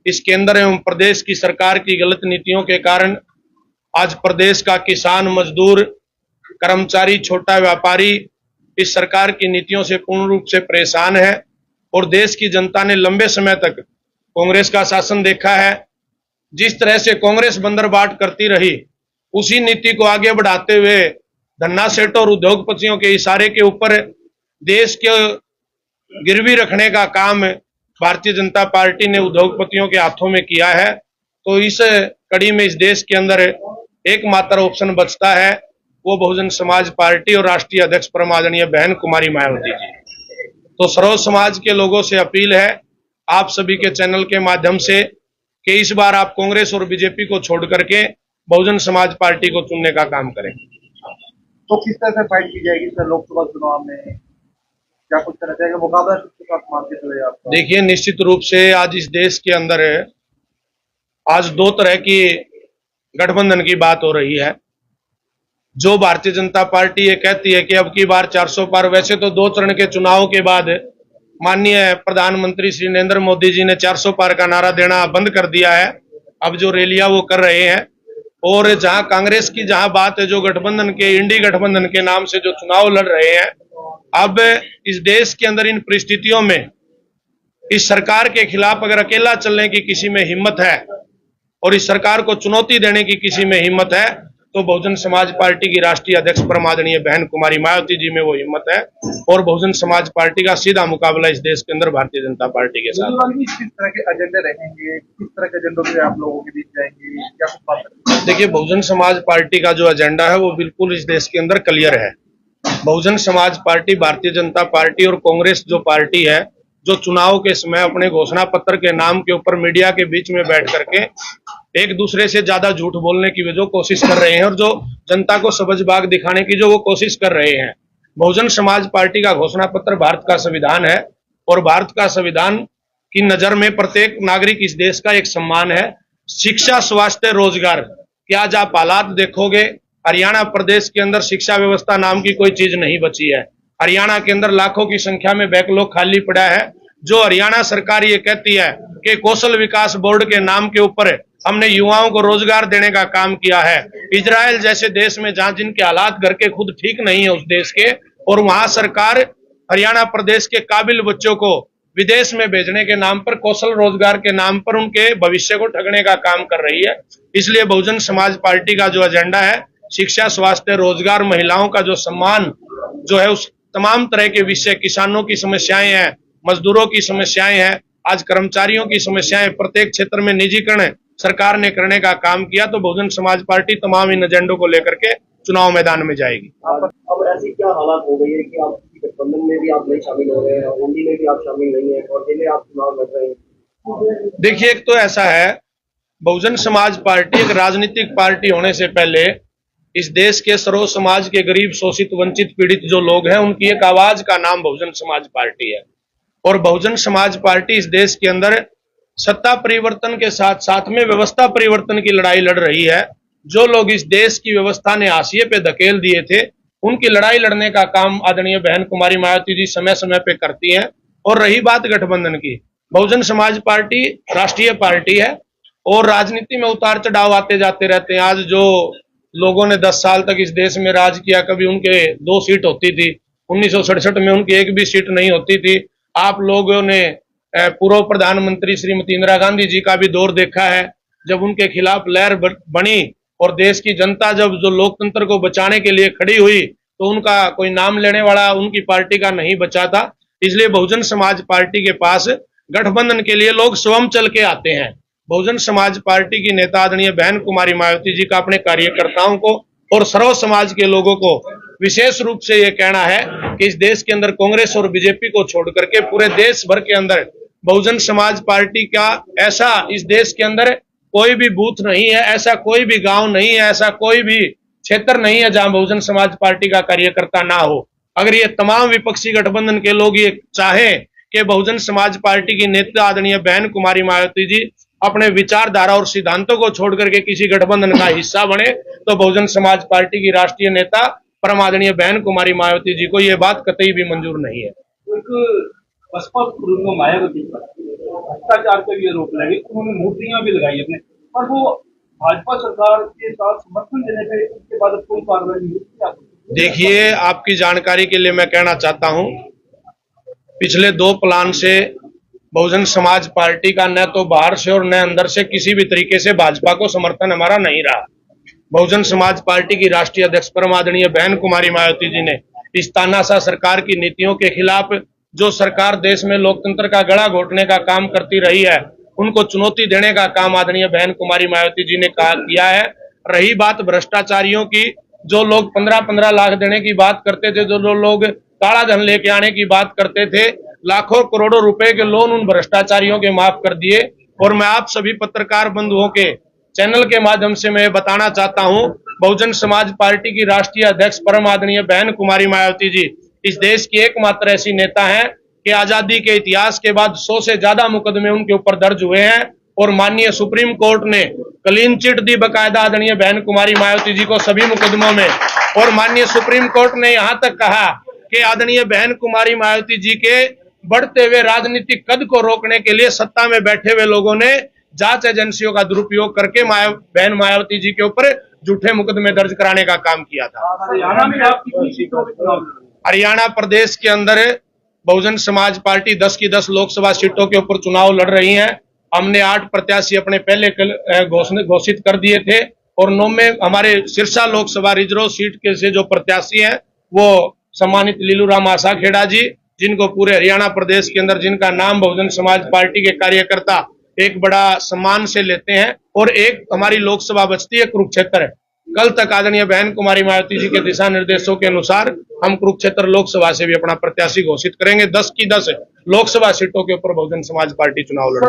इस केंद्र एवं प्रदेश की सरकार की गलत नीतियों के कारण आज प्रदेश का किसान, मजदूर, कर्मचारी, छोटा व्यापारी इस सरकार की नीतियों से पूर्ण रूप से परेशान है। और देश की जनता ने लंबे समय तक कांग्रेस का शासन देखा है। जिस तरह से कांग्रेस बंदरबाट करती रही, उसी नीति को आगे बढ़ाते हुए धन्ना सेठ और उद्योगपतियों के इशारे के ऊपर देश के गिरवी रखने का काम भारतीय जनता पार्टी ने उद्योगपतियों के हाथों में किया है। तो इस कड़ी में इस देश के अंदर एकमात्र ऑप्शन बचता है, वो बहुजन समाज पार्टी और राष्ट्रीय अध्यक्ष परम आदरणीय बहन कुमारी मायावती जी। तो सर्व समाज के लोगों से अपील है आप सभी के चैनल के माध्यम से कि इस बार आप कांग्रेस और बीजेपी को छोड़ करके बहुजन समाज पार्टी को चुनने का काम करें। तो किस तरह से फाइट की जाएगी सर लोकसभा चुनाव में, क्या कुछ करना चाहिए, मुकाबला किसके साथ मानते हुए आप? देखिए, निश्चित रूप से आज इस देश के अंदर आज दो तरह की गठबंधन की बात हो रही है। जो भारतीय जनता पार्टी ये कहती है कि अब की बार 400 पार, वैसे तो 2 चरण के चुनाव के बाद माननीय प्रधानमंत्री श्री नरेंद्र मोदी जी ने 400 पार का नारा देना बंद कर दिया है। अब जो रैलियां वो कर रहे हैं, और जहां कांग्रेस की जहां बात है, जो गठबंधन के इंडी गठबंधन के नाम से जो चुनाव लड़ रहे हैं, अब इस देश के अंदर इन परिस्थितियों में इस सरकार के खिलाफ अगर अकेला चलने की किसी में हिम्मत है और इस सरकार को चुनौती देने की किसी में हिम्मत है, तो बहुजन समाज पार्टी की राष्ट्रीय अध्यक्ष परम आदरणीय बहन कुमारी मायावती जी में वो हिम्मत है। और बहुजन समाज पार्टी का सीधा मुकाबला इस देश के अंदर भारतीय जनता पार्टी के साथ। किस तरह के एजेंडे रहेंगे, किस तरह के एजेंडों पे आप लोगों के बीच जाएंगे, क्या कुछ बात करेंगे? देखिए, बहुजन समाज पार्टी का जो एजेंडा है वो बिल्कुल इस देश के अंदर क्लियर है। बहुजन समाज पार्टी, भारतीय जनता पार्टी और कांग्रेस जो पार्टी है, जो चुनाव के समय अपने घोषणा पत्र के नाम के ऊपर मीडिया के बीच में बैठ करके एक दूसरे से ज्यादा झूठ बोलने की जो कोशिश कर रहे हैं और जो जनता को सबजबाग दिखाने की जो वो कोशिश कर रहे हैं। बहुजन समाज पार्टी का घोषणा पत्र भारत का संविधान है, और भारत का संविधान की नजर में प्रत्येक नागरिक इस देश का एक सम्मान है। शिक्षा, स्वास्थ्य, रोजगार के आज आप हालात देखोगे, हरियाणा प्रदेश के अंदर शिक्षा व्यवस्था नाम की कोई चीज नहीं बची है। हरियाणा के अंदर लाखों की संख्या में बैकलॉग खाली पड़ा है। जो हरियाणा सरकार ये कहती है कि कौशल विकास बोर्ड के नाम के ऊपर हमने युवाओं को रोजगार देने का काम किया है। इजराइल जैसे देश में जहां जिनके हालात घर के खुद ठीक नहीं है उस देश के, और वहां सरकार हरियाणा प्रदेश के काबिल बच्चों को विदेश में भेजने के नाम पर, कौशल रोजगार के नाम पर उनके भविष्य को ठगने का काम कर रही है। इसलिए बहुजन समाज पार्टी का जो एजेंडा है, शिक्षा, स्वास्थ्य, रोजगार, महिलाओं का जो सम्मान जो है, उस तमाम तरह के विषय, किसानों की समस्याएं हैं, मजदूरों की समस्याएं हैं, आज कर्मचारियों की समस्याएं, प्रत्येक क्षेत्र में निजीकरण सरकार ने करने का काम किया। तो बहुजन समाज पार्टी तमाम इन एजेंडों को लेकर के चुनाव मैदान में जाएगी। अब ऐसी क्या हालात हो गई है कि आप गठबंधन में भी आप नहीं शामिल हो रहे हैं, ओनली में भी आप शामिल नहीं है और अकेले आप चुनाव लड़ रहे हैं? देखिए, एक तो ऐसा है, बहुजन समाज पार्टी एक राजनीतिक पार्टी होने से पहले इस देश के सर्व समाज के गरीब, शोषित, वंचित, पीड़ित जो लोग हैं, उनकी एक आवाज का नाम बहुजन समाज पार्टी है। और बहुजन समाज पार्टी इस देश के अंदर सत्ता परिवर्तन के साथ साथ में व्यवस्था परिवर्तन की लड़ाई लड़ रही है। जो लोग इस देश की व्यवस्था ने हाशिए पे धकेल दिए थे, उनकी लड़ाई लड़ने का काम आदरणीय बहन कुमारी मायावती जी समय समय पे करती हैं। और रही बात गठबंधन की, बहुजन समाज पार्टी राष्ट्रीय पार्टी है और राजनीति में उतार चढ़ाव आते जाते रहते हैं। आज जो लोगों ने 10 साल तक इस देश में राज किया, कभी उनके 2 सीट होती थी, 1967 में उनकी 1 भी सीट नहीं होती थी। आप लोगों ने पूर्व प्रधानमंत्री श्रीमती इंदिरा गांधी जी का भी दौर देखा है, जब उनके खिलाफ लहर बनी और देश की जनता जब जो लोकतंत्र को बचाने के लिए खड़ी हुई, तो उनका कोई नाम लेने वाला उनकी पार्टी का नहीं बचा था। इसलिए बहुजन समाज पार्टी के पास गठबंधन के लिए लोग स्वयं चल के आते हैं। बहुजन समाज पार्टी की नेता आदरणीय बहन कुमारी मायावती जी का अपने कार्यकर्ताओं को और सर्व समाज के लोगों को विशेष रूप से ये कहना है कि इस देश के अंदर कांग्रेस और बीजेपी को छोड़ करके पूरे देश भर के अंदर बहुजन समाज पार्टी का ऐसा इस देश के अंदर कोई भी बूथ नहीं है, ऐसा कोई भी गांव नहीं है, ऐसा कोई भी क्षेत्र नहीं है जहां बहुजन समाज पार्टी का कार्यकर्ता ना हो। अगर ये तमाम विपक्षी गठबंधन के लोग ये चाहे कि बहुजन समाज पार्टी की नेता आदरणीय बहन कुमारी मायावती जी अपने विचारधारा और सिद्धांतों को छोड़ करके किसी गठबंधन का हिस्सा बने, तो बहुजन समाज पार्टी की राष्ट्रीय नेता परम आदरणीय बहन कुमारी मायावती जी को यह बात कतई भी मंजूर नहीं है। एक बसपा सुप्रीमो मायावती पर भ्रष्टाचार का भी आरोप लगे, उन्होंने मूर्तियां भी लगाई अपने, पर वो भाजपा सरकार के साथ समर्थन देने पे उसके बाद अब कोई कार्रवाई नहीं हुई। देखिए, आपकी जानकारी के लिए मैं कहना चाहता हूं, पिछले 2 प्लान से बहुजन समाज पार्टी का न तो बाहर से और न अंदर से किसी भी तरीके से भाजपा को समर्थन हमारा नहीं रहा। बहुजन समाज पार्टी की राष्ट्रीय अध्यक्ष परम आदरणीय बहन कुमारी मायावती जी ने इस तानाशाह सरकार की नीतियों के खिलाफ, जो सरकार देश में लोकतंत्र का गला घोटने का काम करती रही है, उनको चुनौती देने का काम आदरणीय बहन कुमारी मायावती जी ने किया है। रही बात भ्रष्टाचारियों की, जो लोग 15-15 लाख देने की बात करते थे, जो लोग काला धन लेके आने की बात करते थे, लाखों करोड़ों रुपए के लोन उन भ्रष्टाचारियों के माफ कर दिए। और मैं आप सभी पत्रकार बंधुओं के चैनल के माध्यम से मैं बताना चाहता हूं, बहुजन समाज पार्टी की राष्ट्रीय अध्यक्ष परम आदरणीय बहन कुमारी मायावती जी इस देश की एकमात्र ऐसी नेता हैं कि आजादी के इतिहास के बाद 100 से ज्यादा मुकदमे उनके ऊपर दर्ज हुए हैं और माननीय सुप्रीम कोर्ट ने क्लीन चिट दी बकायदा आदरणीय बहन कुमारी मायावती जी को सभी मुकदमों में। और माननीय सुप्रीम कोर्ट ने यहां तक कहा कि आदरणीय बहन कुमारी मायावती जी के बढ़ते हुए राजनीतिक कद को रोकने के लिए सत्ता में बैठे हुए लोगों ने जांच एजेंसियों का दुरुपयोग करके बहन मायावती जी के ऊपर झूठे मुकदमे दर्ज कराने का काम किया था। हरियाणा में आप कितनी सीटों पे चुनाव लड़ रहे हैं? हरियाणा प्रदेश के अंदर बहुजन समाज पार्टी 10 की 10 लोकसभा सीटों के ऊपर चुनाव लड़ रही है। हमने 8 प्रत्याशी अपने पहले घोषित कर दिए थे और 9 में हमारे सिरसा लोकसभा रिजर्व सीट के से जो प्रत्याशी हैं वो सम्मानित लीलूराम आसाखेड़ा जी, जिनको पूरे हरियाणा प्रदेश के अंदर जिनका नाम बहुजन समाज पार्टी के कार्यकर्ता एक बड़ा सम्मान से लेते हैं। और एक हमारी लोकसभा बचती है कुरुक्षेत्र। कल तक आदरणीय बहन कुमारी मायावती जी के दिशा निर्देशों के अनुसार हम कुरुक्षेत्र लोकसभा से भी अपना प्रत्याशी घोषित करेंगे। 10 की 10 लोकसभा सीटों के ऊपर बहुजन समाज पार्टी चुनाव लड़ रही है।